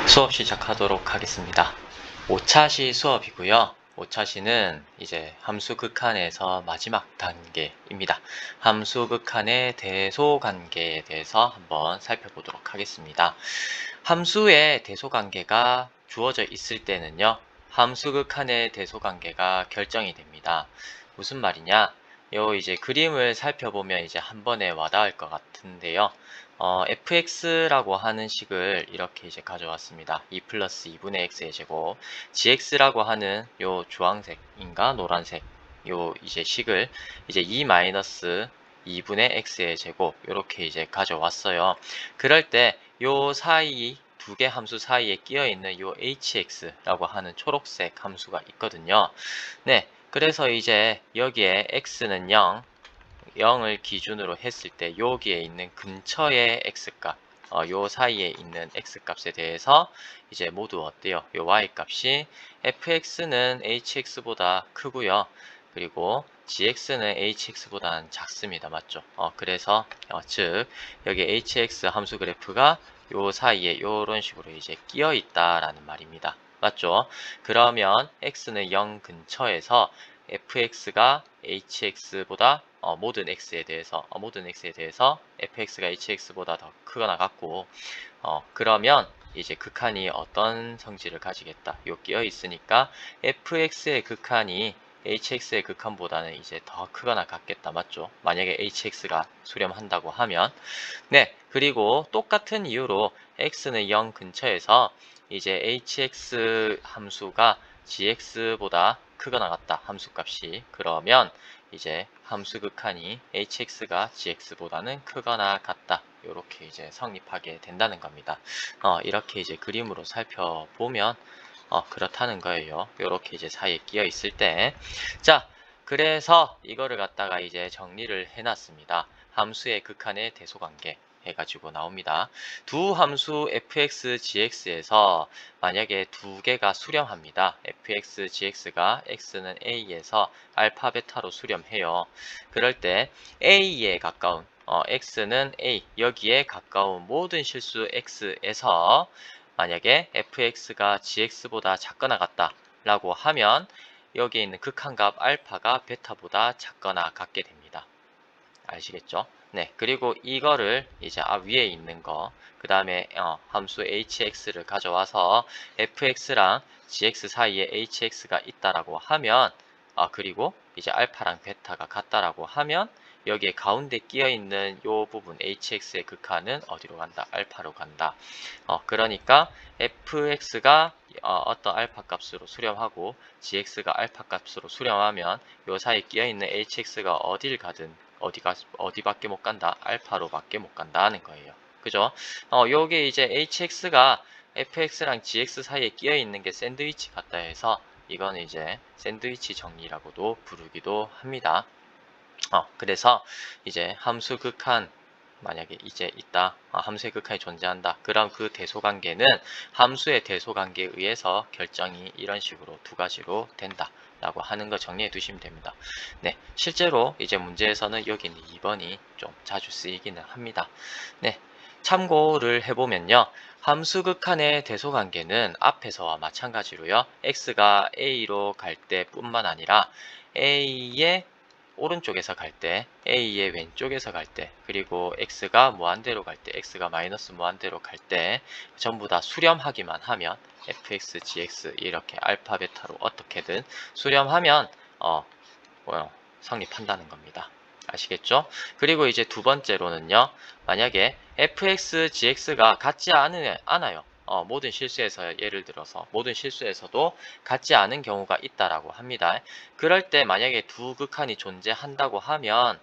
수업 시작하도록 하겠습니다. 5차시 수업이고요. 5차시는 이제 함수 극한에서 마지막 단계입니다. 함수 극한의 대소관계에 대해서 한번 살펴보도록 하겠습니다. 함수의 대소관계가 주어져 있을 때는요, 함수 극한의 대소관계가 결정이 됩니다. 무슨 말이냐? 요 이제 그림을 살펴보면 이제 한 번에 와닿을 것 같은데요. fx라고 하는 식을 이렇게 이제 가져왔습니다. 2 플러스 2분의 x의 제곱, gx라고 하는 요 주황색인가 노란색 요 이제 식을 이제 2 마이너스 2분의 x의 제곱 이렇게 이제 가져왔어요. 그럴 때 요 사이 두 개 함수 사이에 끼어 있는 요 hx라고 하는 초록색 함수가 있거든요. 네, 그래서 이제 여기에 x는 0을 기준으로 했을 때 여기에 있는 근처의 x값, 요 사이에 있는 x값에 대해서 이제 모두 어때요? 요 y값이 fx는 hx보다 크고요. 그리고 gx는 hx보다는 작습니다. 맞죠? 그래서 즉 여기 hx 함수 그래프가 요 사이에 요런 식으로 이제 끼어 있다라는 말입니다. 맞죠? 그러면 x는 0 근처에서 fx가 hx보다 모든 x에 대해서 fx가 hx보다 더 크거나 같고 그러면 이제 극한이 어떤 성질을 가지겠다. 요 끼어 있으니까 fx의 극한이 hx의 극한보다는 이제 더 크거나 같겠다. 맞죠? 만약에 hx가 수렴한다고 하면 네, 그리고 똑같은 이유로 x는 0 근처에서 이제 hx 함수가 gx보다 크거나 같다. 함수값이. 그러면 이제 함수 극한이 hx가 gx보다는 크거나 같다. 이렇게 이제 성립하게 된다는 겁니다. 이렇게 이제 그림으로 살펴보면 그렇다는 거예요. 이렇게 이제 사이에 끼어 있을 때. 자, 그래서 이거를 갖다가 이제 정리를 해놨습니다. 함수의 극한의 대소관계 해가지고 나옵니다. 두 함수 fx, gx에서 만약에 두 개가 수렴합니다. fx, gx가 x는 a에서 알파, 베타로 수렴해요. 그럴 때 a에 가까운 x는 a, 여기에 가까운 모든 실수 x에서 만약에 fx가 gx보다 작거나 같다 라고 하면 여기에 있는 극한값 알파가 베타보다 작거나 같게 됩니다. 아시겠죠? 네, 그리고 이거를 이제 위에 있는 거, 그 다음에 함수 hx를 가져와서 fx랑 gx 사이에 hx가 있다라고 하면 그리고 이제 알파랑 베타가 같다라고 하면 여기에 가운데 끼어 있는 요 부분 hx의 극한은 어디로 간다? 알파로 간다. 그러니까 fx가 어떤 알파 값으로 수렴하고 gx가 알파 값으로 수렴하면 요 사이에 끼어 있는 hx가 어딜 가든 어디밖에 못 간다? 알파로밖에 못 간다는 거예요. 그죠? 요게 이제 hx가 fx랑 gx 사이에 끼어 있는 게 샌드위치 같다 해서 이거는 이제 샌드위치 정리라고도 부르기도 합니다. 그래서 이제 함수 극한 만약에 이제 있다. 함수의 극한이 존재한다. 그럼 그 대소관계는 함수의 대소관계에 의해서 결정이 이런 식으로 두 가지로 된다. 라고 하는 거 정리해 두시면 됩니다. 네, 실제로 이제 문제에서는 여기 있는 2번이 좀 자주 쓰이기는 합니다. 네, 참고를 해보면요. 함수 극한의 대소관계는 앞에서와 마찬가지로요. x가 a로 갈 때 뿐만 아니라 a의 오른쪽에서 갈 때, A의 왼쪽에서 갈 때, 그리고 X가 무한대로 갈 때, X가 마이너스 무한대로 갈 때, 전부 다 수렴하기만 하면, fx, gx, 이렇게 알파, 베타로 어떻게든 수렴하면, 성립한다는 겁니다. 아시겠죠? 그리고 이제 두 번째로는요, 만약에 fx, gx가 같지 않아요. 모든 실수에서 예를 들어서 모든 실수에서도 같지 않은 경우가 있다라고 합니다. 그럴 때 만약에 두 극한이 존재한다고 하면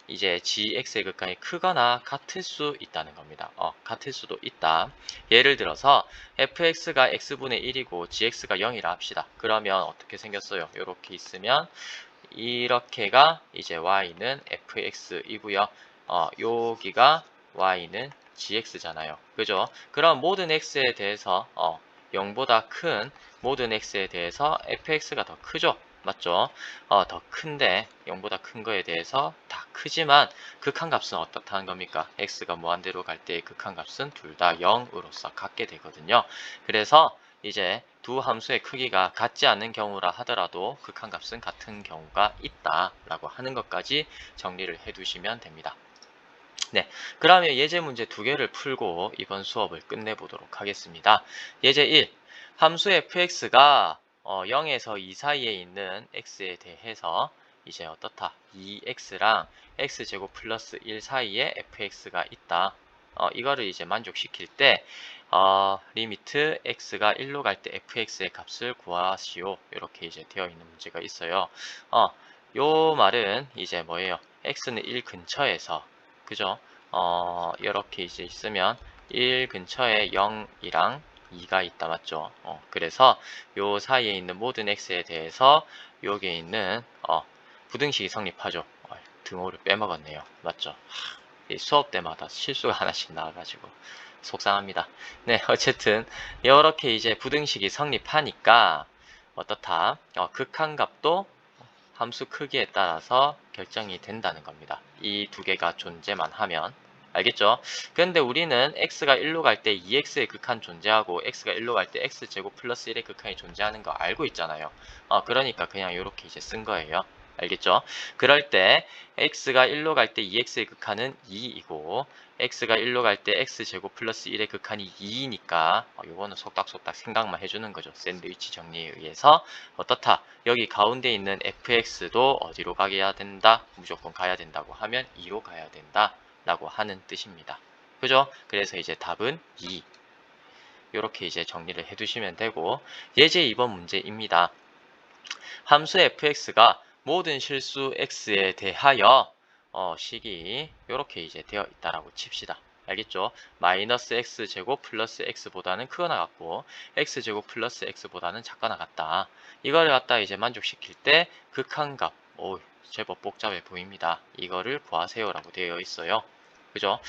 이제 gx의 극한이 크거나 같을 수 있다는 겁니다. 같을 수도 있다. 예를 들어서 fx가 x분의 1이고 gx가 0이라 합시다. 그러면 어떻게 생겼어요? 이렇게 있으면 이렇게가 이제 y는 fx이고요. 여기가 y는 gx잖아요. 그죠? 그럼 모든 x에 대해서 0보다 큰 모든 x에 대해서 fx가 더 크죠? 맞죠? 더 큰데 0보다 큰 거에 대해서 다 크지만 극한값은 어떻다는 겁니까? x가 무한대로 갈 때의 극한값은 둘 다 0으로서 같게 되거든요. 그래서 이제 두 함수의 크기가 같지 않은 경우라 하더라도 극한값은 같은 경우가 있다라고 하는 것까지 정리를 해두시면 됩니다. 네, 그러면 예제 문제 두 개를 풀고 이번 수업을 끝내보도록 하겠습니다. 예제 1. 함수 fx가 0에서 2 사이에 있는 x에 대해서 이제 어떻다? 2x랑 x제곱 플러스 1 사이에 fx가 있다. 이거를 이제 만족시킬 때 리미트 x가 1로 갈 때 fx의 값을 구하시오. 이렇게 이제 되어 있는 문제가 있어요. 요 말은 이제 뭐예요? x는 1 근처에서 그죠? 이렇게 이제 있으면 1 근처에 0이랑 2가 있다 맞죠? 그래서 요 사이에 있는 모든 x에 대해서 여기에 있는 부등식이 성립하죠. 등호를 빼먹었네요. 맞죠? 이 수업 때마다 실수가 하나씩 나와가지고 속상합니다. 네, 어쨌든 이렇게 이제 부등식이 성립하니까 어떻다? 극한값도 함수 크기에 따라서 결정이 된다는 겁니다. 이 두 개가 존재만 하면 알겠죠? 근데 우리는 x가 1로 갈 때 2x의 극한 존재하고 x가 1로 갈 때 x제곱 플러스 1의 극한이 존재하는 거 알고 있잖아요. 그러니까 그냥 이렇게 이제 쓴 거예요. 알겠죠? 그럴 때 x가 1로 갈 때 2x의 극한은 2이고 x가 1로 갈 때 x제곱 플러스 1의 극한이 2이니까 요거는 속닥속닥 생각만 해주는 거죠. 샌드위치 정리에 의해서 어떻다? 여기 가운데 있는 fx도 어디로 가야 된다? 무조건 가야 된다고 하면 2로 가야 된다 라고 하는 뜻입니다. 그죠? 그래서 이제 답은 2 이렇게 이제 정리를 해두시면 되고 예제 2번 문제입니다. 함수 fx가 모든 실수 x에 대하여 식이 이렇게 이제 되어 있다라고 칩시다. 알겠죠? 마이너스 x제곱 플러스 x보다는 크거나 같고 x제곱 플러스 x보다는 작거나 같다. 이거를 갖다 이제 만족시킬 때 극한값, 제법 복잡해 보입니다. 이거를 구하세요라고 되어 있어요. 그죠?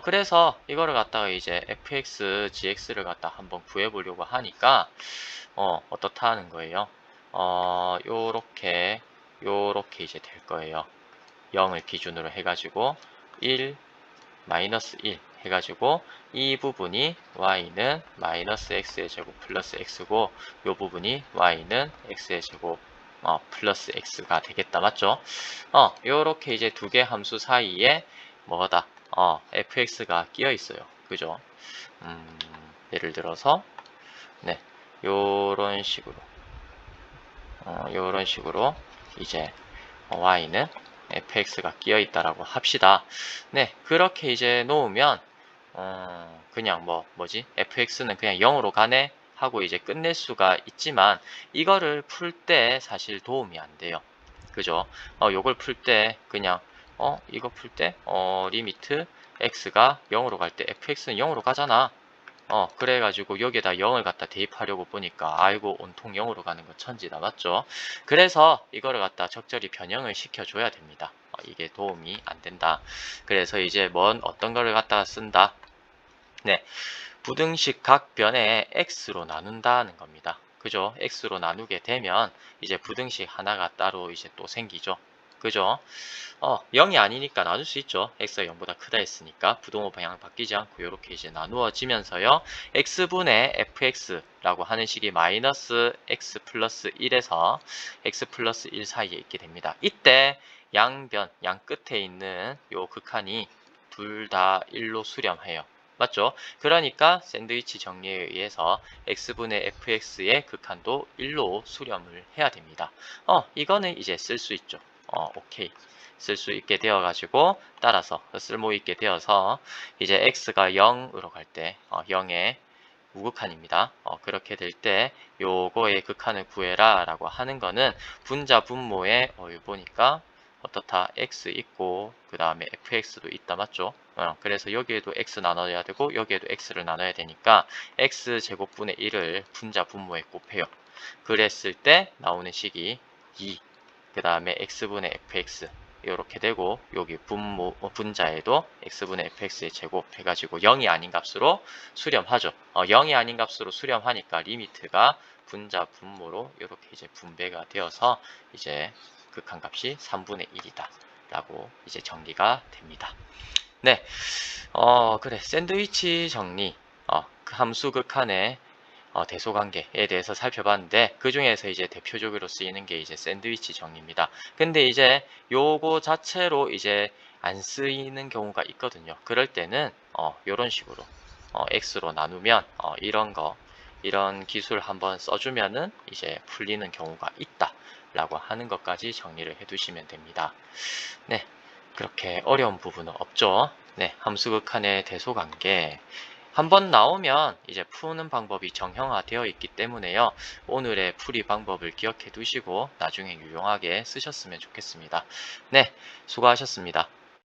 그래서 이거를 갖다가 이제 fx, gx를 갖다 한번 구해보려고 하니까 어떻다 하는 거예요? 요렇게 이제 될 거예요. 0을 기준으로 해가지고 1, 마이너스 1 해가지고 이 부분이 y는 마이너스 x의 제곱 플러스 x고 요 부분이 y는 x의 제곱 플러스 x가 되겠다. 맞죠? 요렇게 이제 두 개 함수 사이에 뭐다? fx가 끼어 있어요. 그죠? 예를 들어서 네, 요런 식으로 이제 y는 fx가 끼어 있다라고 합시다. 네, 그렇게 이제 놓으면 그냥 fx는 그냥 0으로 가네 하고 이제 끝낼 수가 있지만 이거를 풀 때 사실 도움이 안 돼요. 그죠? 요걸 풀 때 그냥 이거 풀 때 리미트 x가 0으로 갈 때 fx는 0으로 가잖아. 그래가지고 여기에다 0을 갖다 대입하려고 보니까 아이고 온통 0으로 가는 거 천지다. 맞죠? 그래서 이거를 갖다 적절히 변형을 시켜줘야 됩니다. 이게 도움이 안 된다. 그래서 이제 어떤 거를 갖다가 쓴다. 네, 부등식 각 변에 x로 나눈다는 겁니다. 그죠? x로 나누게 되면 이제 부등식 하나가 따로 이제 또 생기죠. 그죠? 0이 아니니까 나눌 수 있죠. x가 0보다 크다 했으니까 부동호 방향 바뀌지 않고 이렇게 이제 나누어지면서요. x분의 fx라고 하는 식이 마이너스 x 플러스 1에서 x 플러스 1 사이에 있게 됩니다. 이때 양 끝에 있는 요 극한이 둘 다 1로 수렴해요. 맞죠? 그러니까 샌드위치 정리에 의해서 x분의 fx의 극한도 1로 수렴을 해야 됩니다. 이거는 이제 쓸 수 있죠. 오케이. 쓸 수 있게 되어 가지고 따라서 쓸모 있게 되어서 이제 x가 0으로 갈 때 0의 우극한입니다. 그렇게 될 때 요거의 극한을 구해라 라고 하는 거는 분자 분모에 보니까 어떻다 x 있고 그 다음에 fx도 있다. 맞죠? 그래서 여기에도 x 나눠야 되고 여기에도 x를 나눠야 되니까 x 제곱분의 1을 분자 분모에 곱해요. 그랬을 때 나오는 식이 2 그 다음에 x분의 fx 이렇게 되고 여기 분자에도 x분의 fx의 제곱 해가지고 0이 아닌 값으로 수렴하죠. 0이 아닌 값으로 수렴하니까 리미트가 분자 분모로 이렇게 이제 분배가 되어서 이제 극한값이 3분의 1이다 라고 이제 정리가 됩니다. 네, 그래, 샌드위치 정리, 그 함수 극한의 대소관계에 대해서 살펴봤는데, 그 중에서 이제 대표적으로 쓰이는 게 이제 샌드위치 정리입니다. 근데 이제 요거 자체로 이제 안 쓰이는 경우가 있거든요. 그럴 때는 요런 식으로 x로 나누면 이런 기술 한번 써주면은 이제 풀리는 경우가 있다 라고 하는 것까지 정리를 해 두시면 됩니다. 네, 그렇게 어려운 부분은 없죠. 네, 함수극한의 대소관계 한번 나오면 이제 푸는 방법이 정형화되어 있기 때문에요. 오늘의 풀이 방법을 기억해 두시고 나중에 유용하게 쓰셨으면 좋겠습니다. 네, 수고하셨습니다.